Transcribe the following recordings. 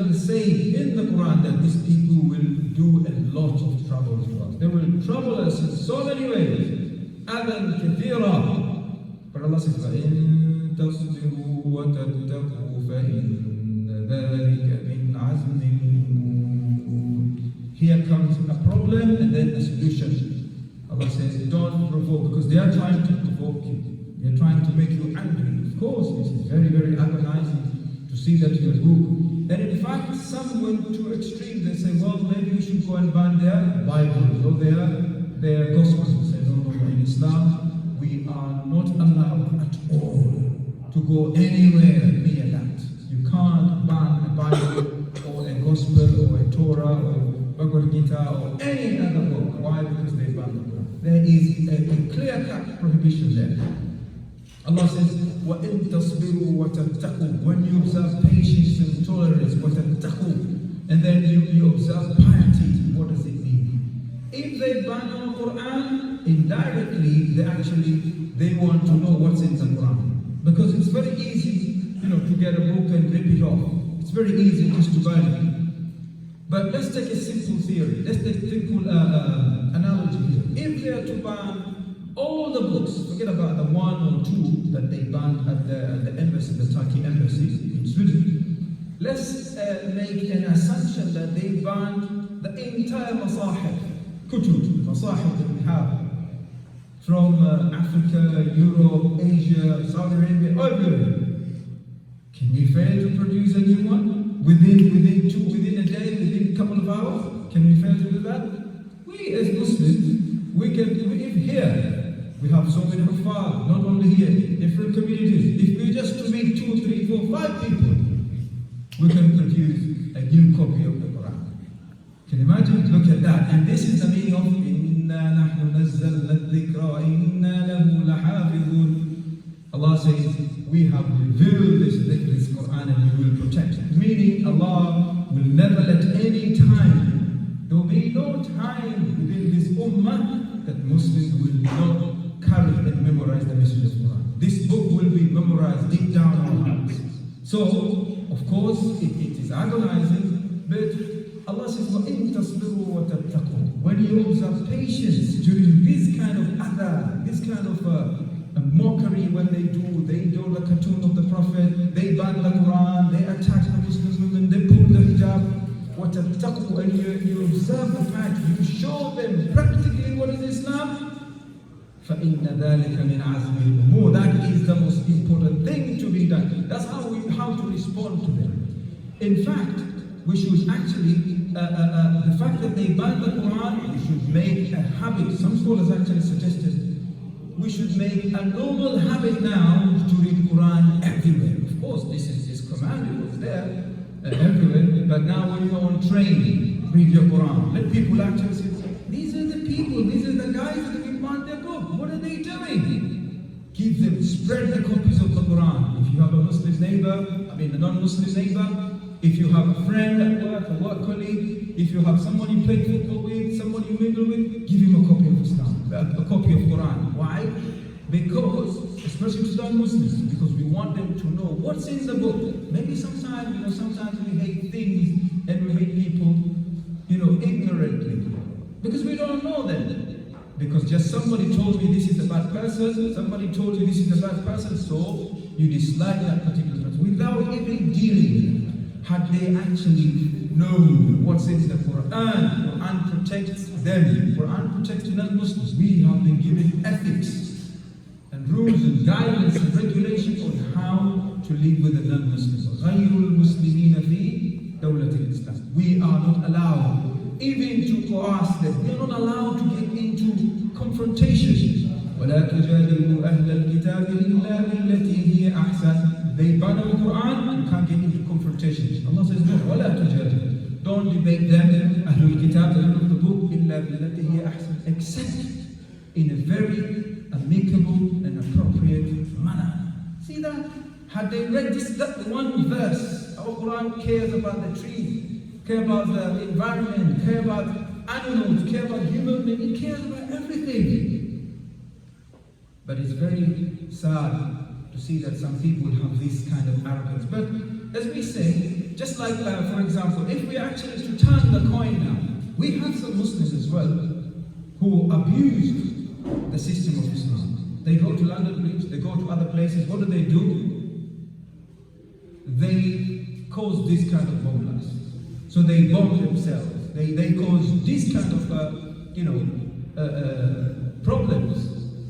will say in the Quran that these people will do a lot of trouble to us. They will trouble us in so many ways. أَذًا كَثِيرًا. But Allah says, فَإِن تَصْبِرُوا وَتَتَّقُوا فَإِنَّ ذَلِكَ مِنْ عَزْمِ الْأُمُورِ. Here comes a problem and then a solution. Allah says, don't provoke, because they are trying to provoke you. They are trying to make you angry. Of course, this is very, very agonizing to see that you are book. And in fact, some went to extreme. They say, well, maybe we should go and ban their Bibles or their Gospels. They say, no, in Islam, we are not allowed at all to go anywhere near that. You can't ban a Bible or a Gospel or a Torah or Bhagavad Gita or any other book. Why? Because they ban the Quran. There is a clear-cut prohibition there. Allah says, وَإِن تَصْبِرُوا وَتَتَّقُوا. When you observe patience and tolerance, وَتَتَّقُوا, and then you observe piety, what does it mean? If they ban the Quran, indirectly, they want to know what's in the Quran. Because it's very easy, to get a book and rip it off. It's very easy just to ban it. But let's take a simple theory. Let's take a simple analogy here. If they are to ban all the books, forget about the one or two that they banned at the embassy, the Turkey embassy in Sweden. Let's make an assumption that they banned the entire masahif, kutub, masahif that we have from Africa, Europe, Asia, Saudi Arabia, everywhere. Can we fail to produce a new one within a day, within a couple of hours? Can we fail to do that? We as Muslims, we can do it here. We have so many kuffar, not only here, different communities. If we just to meet 2, 3, 4, 5 people, we can produce a new copy of the Quran. Can you imagine? Look at that. And this is the meaning of إِنَّا نَحْنُ نَزَّلْنَا الذِّكْرَ وَإِنَّا لَهُ لَحَافِظُونَ. Allah says, we have revealed this Quran and we will protect it. Meaning Allah will never let any time, there will be no time within this ummah that Muslims will not carry and memorize the message of Quran. This book will be memorized deep down in our hearts. So, of course, it is agonizing, but Allah says, وَإِن تَصْبِرُوا وَتَتَّقُوا. When you observe patience during this kind of adha, this kind of a mockery when they do the cartoon of the Prophet, they ban the Quran, they attack the Muslim women, they pull the hijab, وَتَتَّقُوا, and you observe the fact, you show them practically what is Islam, فَإِنَّ ذَلِكَ مِنْ عَزْمِ الْأُمُورِ. That is the most important thing to be done. That's how to respond to them. In fact, we should actually, the fact that they ban the Quran, we should make a habit. Some scholars actually suggested we should make a normal habit now to read Quran everywhere. Of course, this is command, it was there everywhere, but now when you're on train, read your Quran. Let people actually say, these are the people, these are the guys that we banned their book. What are they doing? Give them, spread the copies of the Quran. If you have a Muslim neighbor, a non-Muslim neighbor, if you have a friend at work, a work colleague, if you have someone you play football with, someone you mingle with, give him a copy of Islam, a copy of Quran. Why? Because, especially to non-Muslims, because we want them to know what's in the book. Maybe sometimes we hate things and we hate people, ignorantly. Because we don't know them. Because just somebody told me this is a bad person, somebody told you this is a bad person, so you dislike that particular person without even dealing with them. Had they actually known what's in the Quran, Quran protects them, Quran protects non-Muslims. We have been given ethics and rules and guidance and regulations on how to live with the non-Muslims. غَيْرُ الْمُسْلِمِينَ فِي دَوْلَةِ الْإِسْلَامِ. We are not allowed even to coerce them. We are not allowed to get into confrontation. وَلَا تُجَادِلُوا أَهْلَ الْكِتَابِ إِلَّا بِالَّتِي هِيَ أَحْسَنُ. They ban the Quran, you can't get into confrontation. Allah says, no, وَلَا تُجَادِلُوا. Don't debate them, Ahlul Kitab, the of the book, إِلَّا بِالَّتِي هِيَ أَحْسَنُ. Except in a very amicable and appropriate manner. See that? Had they read that one verse, our Quran cares about the trees, care about the environment, care about animals, care about human beings, it cares about everything. But it's very sad to see that some people have this kind of arrogance. But as we say, just like, for example, if we actually to turn the coin now, we have some Muslims as well who abused the system of Islam. They go to London Bridge, they go to other places. What do? They cause this kind of bomb blasts. So they bomb themselves. They cause this kind of, problems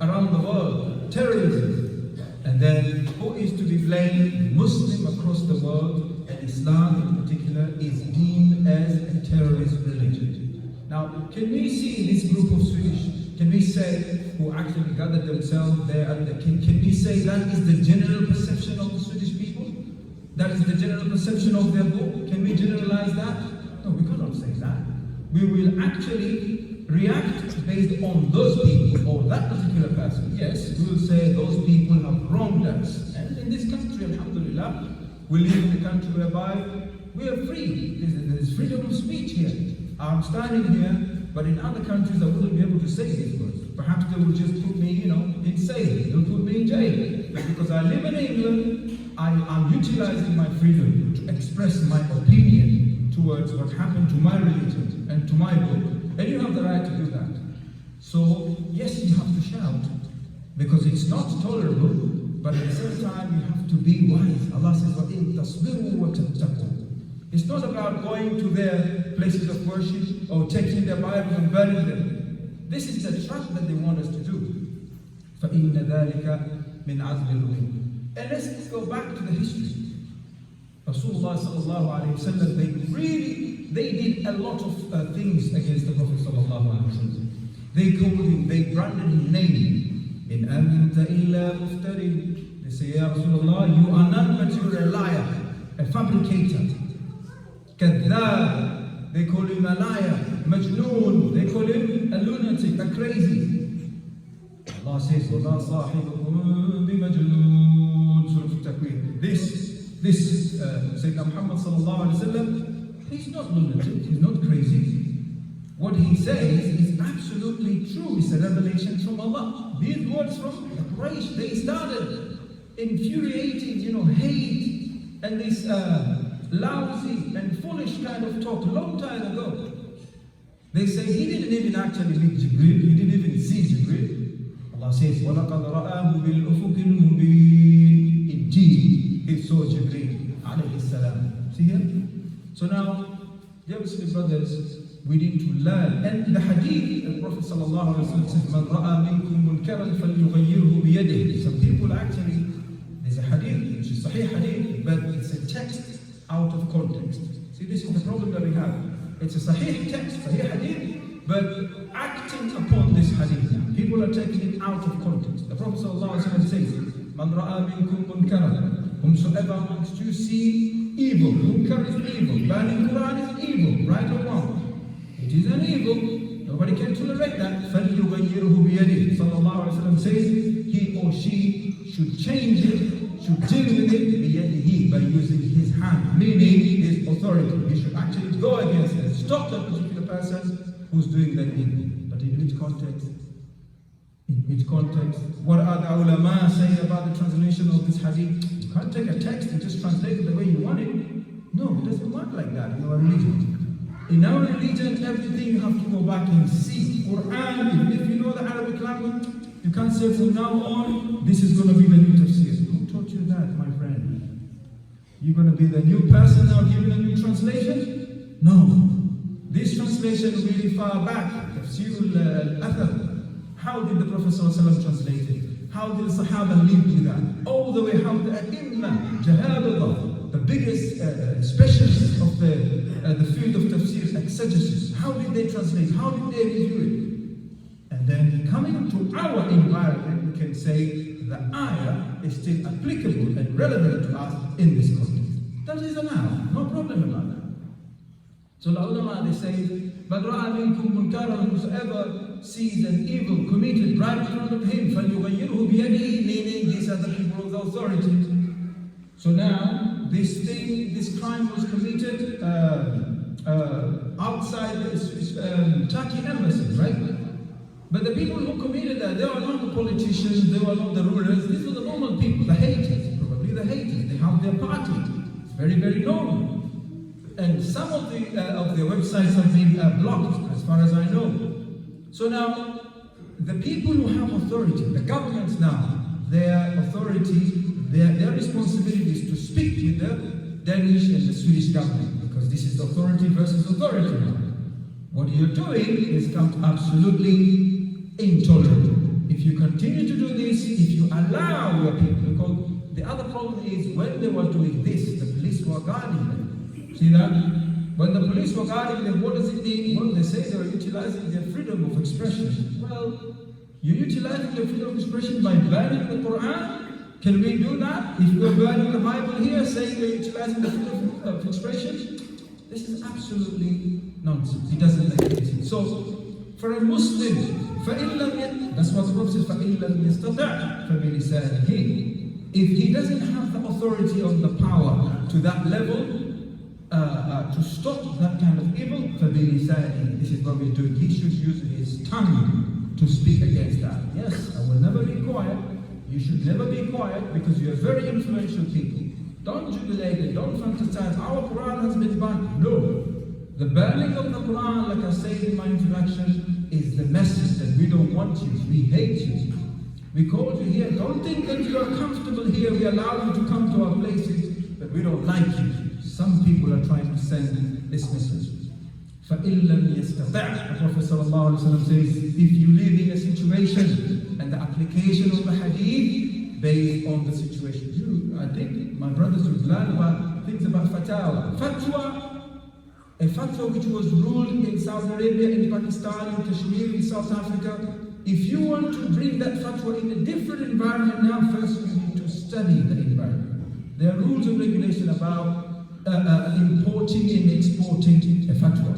around the world, terrorism. And then who is to be blamed? Muslim across the world, and Islam in particular is deemed as a terrorist religion. Now, can we see this group of Swedish, can we say, who actually gathered themselves there, can we say that is the general perception of the Swedish people? That is the general perception of their book? Can we generalize that? No, we cannot say that. We will actually react based on those people or that particular person. Yes, we will say those people have wronged us. And in this country, alhamdulillah, we live in a country whereby we are free. There's freedom of speech here. I'm standing here, but in other countries I wouldn't be able to say these words. Perhaps they will just put me, insane. They'll put me in jail. But because I live in England, I'm utilizing my freedom to express my opinion towards what happened to my religion and to my book. And you have the right to do that. So, yes, you have to shout, because it's not tolerable, but at the same time, you have to be wise. Allah says, وَإِن تَصْبِرُوا وَتَتَّقُوا. It's not about going to their places of worship or taking their Bibles and burning them. This is the trap that they want us to do. فَإِنَّ ذَلِكَ مِنْ عَزْمِ الْأُمُورِ. And let's go back to the history. Rasulullah sallallahu alayhi wa sallam, they did a lot of things against the Prophet sallallahu alayhi wa sallam. They called him, they branded his name. In anta illa muftari. They say, Ya Rasulullah, you are none but you're a liar, a fabricator. Kadhab, they call him a liar. Majnoon, they call him a lunatic, a crazy. Allah says, وَلَا صَاحِبُكُمْ بِمَجْنُونَ. Surah Al-Takwir. This Sayyidina Muhammad sallallahu alayhi wa sallam, he's not lunatic, he's not crazy. What he says is absolutely true. It's a revelation from Allah. These words from the Quraysh, they started infuriating, hate and this lousy and foolish kind of talk a long time ago. They say he didn't even actually meet Jibreel, he didn't even see Jibreel. Allah says, وَلَقَدْ رَآهُ بِالْأُفُقِ الْمُبِينِ. Indeed, he saw Jibreel, alayhi salam. See here? So now, dear Muslim brothers, we need to learn. And the hadith, the Prophet sallallahu alaihi wasallam says, مَنْ رَأَى مِنْكُمْ مُنْكَرًا فَلْيُغَيِّرْهُ بِيَدِهِ. Some people actually, there's a hadith, which is Sahih hadith, but it's a text out of context. See, this is the problem that we have. It's a Sahih text, Sahih hadith, but acting upon this hadith now. People are taking it out of context. The Prophet ﷺ says, مَنْ رَأَى مِنْكُمْ مُنْكَرًا. Whomsoever amongst you see evil, munkar is evil, burning Quran is evil, right or wrong. It is an evil, nobody can tolerate that. فَلْيُغَيِّرْهُ بِيَدِهِ. Sallallahu alayhi wa sallam says, he or she should change it, should deal with it بِيَدِهِ, by using his hand, meaning his authority. He should actually go against it, stop that particular person who's doing that evil. But in which context? In which context? What are the ulama saying about the translation of this hadith? You can't take a text and just translate it the way you want it. No, it doesn't work like that in our religion. In our religion, everything you have to go back and see. Quran, even if you know the Arabic language, you can't say from now on, this is going to be the new tafsir. Who taught you that, my friend? You're going to be the new person now giving a new translation? No. This translation is really far back. Tafsir al-Athar. How did the Prophet ﷺ translate it? How did the Sahaba live with that? All the way how the A'imma, Jahabullah, the biggest specialists of the field of tafsir, exegesis, how did they translate? How did they review it? And then coming to our environment, we can say the ayah is still applicable and relevant to us in this context. That is allowed, no problem about that. So the ulama, they say, but رَأَى مِنْكُمْ مُنْكَرًا, whosoever sees an evil committed right in front of him, فَلْيُغَيِّرْهُ بِيَدِهِ, meaning these are the people of the authority. So now, this crime was committed outside the Turkey embassy, right? But the people who committed that, they were not the politicians, they were not the rulers, these were the normal people, the haters, probably the haters. They have their party. It's very, very normal. and some of the websites have been blocked, as far as I know. So now, the people who have authority, the governments now, their authority, their responsibility is to speak with the Danish and the Swedish government, because this is authority versus authority now. What you're doing is absolutely intolerant. If you continue to do this, if you allow your people, because the other problem is when they were doing this, the police were guarding them. See that? When the police were guarding them, what does it mean? Well, they say they were utilizing their freedom of expression. Well, you're utilizing your freedom of expression by burning the Quran? Can we do that? If we're burning the Bible here, saying we're utilizing the freedom of expression? This is absolutely nonsense. It doesn't make any sense. So, for a Muslim, that's what the Prophet says, فَإِن لَمْ يَسْتَطِعْ فَبِلِسَانِهِ. If he doesn't have the authority or the power to that level, to stop that kind of evil, فَبِلِسَانِهِ. This is what we're doing. He should use his tongue to speak against that. Yes, I will never be quiet. You should never be quiet because you are very influential people. Don't jubilate it, don't fantasize. Our Quran has been banned. No. The burning of the Quran, like I said in my introduction, is the message that we don't want you, we hate you. We called you here. Don't think that you are comfortable here. We allow you to come to our places, but we don't like you. Some people are trying to send this message. فَإِن لَمْ يَسْتَطِعْ. The Prophet ﷺ says, if you live in a situation and the application of the hadith based on the situation. I think my brothers would learn about things about fatwa. A fatwa which was ruled in Saudi Arabia, in Pakistan, in Kashmir, in South Africa. If you want to bring that fatwa in a different environment now, first you need to study the environment. There are rules and regulations about importing and exporting a fatwa.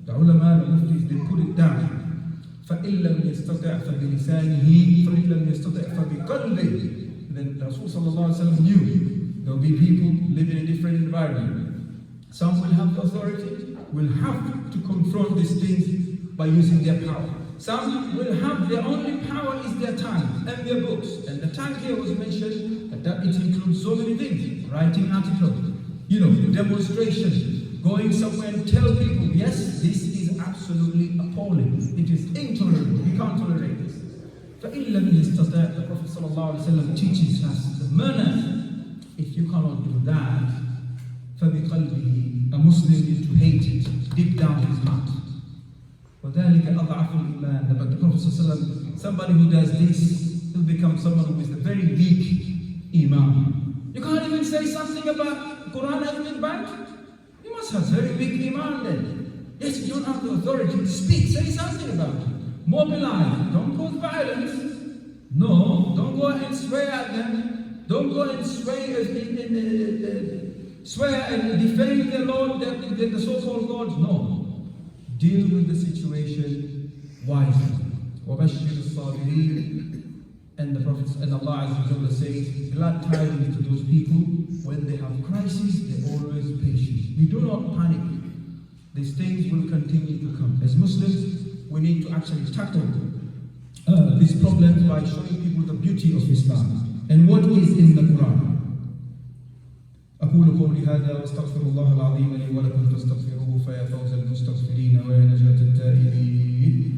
The ulama, the muftis, they put it down. فَإِن لَمْ يَسْتَطِعْ فَبِلِسَانِهِ فَإِن لَمْ يَسْتَطِعْ فَبِقَلْبِهِ. Then Rasul sallallahu alaihi wasallam knew there will be people living in a different environment. Some will have the authority, will have to confront these things by using their power. Some will have their only power is their tongue and their books. And the tongue here was mentioned that it includes so many things. Writing articles, demonstrations, going somewhere and tell people, yes, this is absolutely appalling. It is intolerable. We can't tolerate this. فَإِن لَمْ يَسْتَطِعْ. The Prophet ﷺ teaches us the manner. If you cannot do that, فَبِقَلْبِهِ. A Muslim needs to hate it, deep down his heart. وَذَلِكَ أَضْعَفُ الْإِيمَانِ. But the Prophet ﷺ, somebody who does this, will become someone who is a very weak Iman. You can't even say something about Quran has been banned. You must have very weak Iman then. Yes, you don't have the authority to speak, say something about it. Mobilize, don't cause violence. No, don't go and swear at them. Don't go and swear and defend the Lord, the so-called gods. No. Deal with the situation wisely. وَبَشِّرِ الصَّابِرِينَ. And the Prophet and Allah Azza wa Jalla says, glad tidings to those people when they have crises, they're always patient. We do not panic. These things will continue to come. As Muslims, we need to actually tackle these problems by showing people the beauty of Islam and what is in the Quran. أقول قولي هذا واستغفر الله العظيم لي ولكم فاستغفروه فيا فوز المستغفرين ويا نجاة التائبين.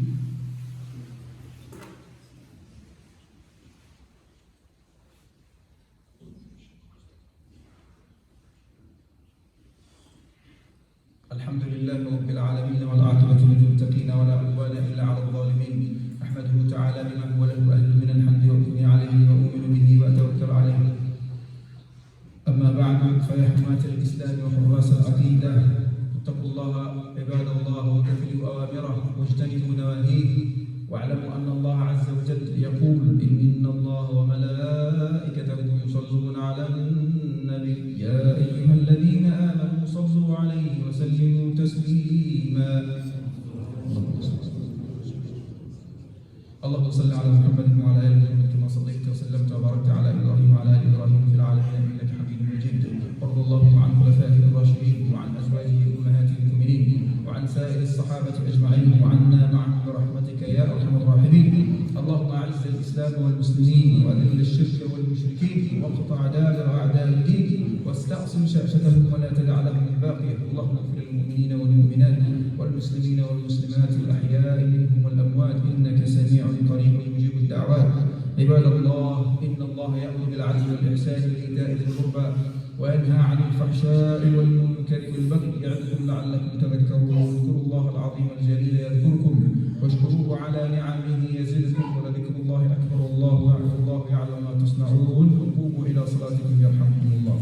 الحمد لله رب العالمين والعاقبة للمتقين ولا عدوان إلا على الظالمين. أحمده تعالى بما هو له أهل من الحمد وأثني عليه وأؤمن به وأتوكل عليه. أما بعد فيا حماة الإسلام وحراس العقيدة اتقوا الله عباد الله واتبعوا أوامره واجتنبوا نواهيه واعلموا أن الله عز وجل يقول إن الله وملائكته يصلون على النبي يا أيها الذين آمنوا صلوا عليه وسلموا تسليما. اللهم صل على محمد وعلى آل محمد كما صليت وسلمت وباركت على إبراهيم وعلى آل إبراهيم في العالمين إنك حميد مجيد. وارض اللهم عن خلفائه الراشدين وعن أزواجه أمهات المؤمنين وعن سائر الصحابة أجمعين وعنا معهم برحمتك يا أرحم الراحمين. اللهم أعز الإسلام والمسلمين وأذل الشرك والمشركين واقطع دابر أعداء الدين واستأصل شأشتهم ولا تدع لهم باقية. اللهم اغفر للمؤمنين والمؤمنات والمسلمين والمسلمات الأحياء منهم والأموات إنك سميع قريب مجيب الدعوات. عباد الله، إن الله يأمر بالعدل والإحسان وإيتاء ذي القربى وينهى عن الفحشاء والمنكر والبغي يعظكم لعلكم تذكرون. اذكروا الله العظيم الجليل يذكركم واشكروه على نعمه يزدكم ولذكر الله أكبر. الله يعلم ما تصنعون. وقوموا إلى صلاتكم يرحمكم الله.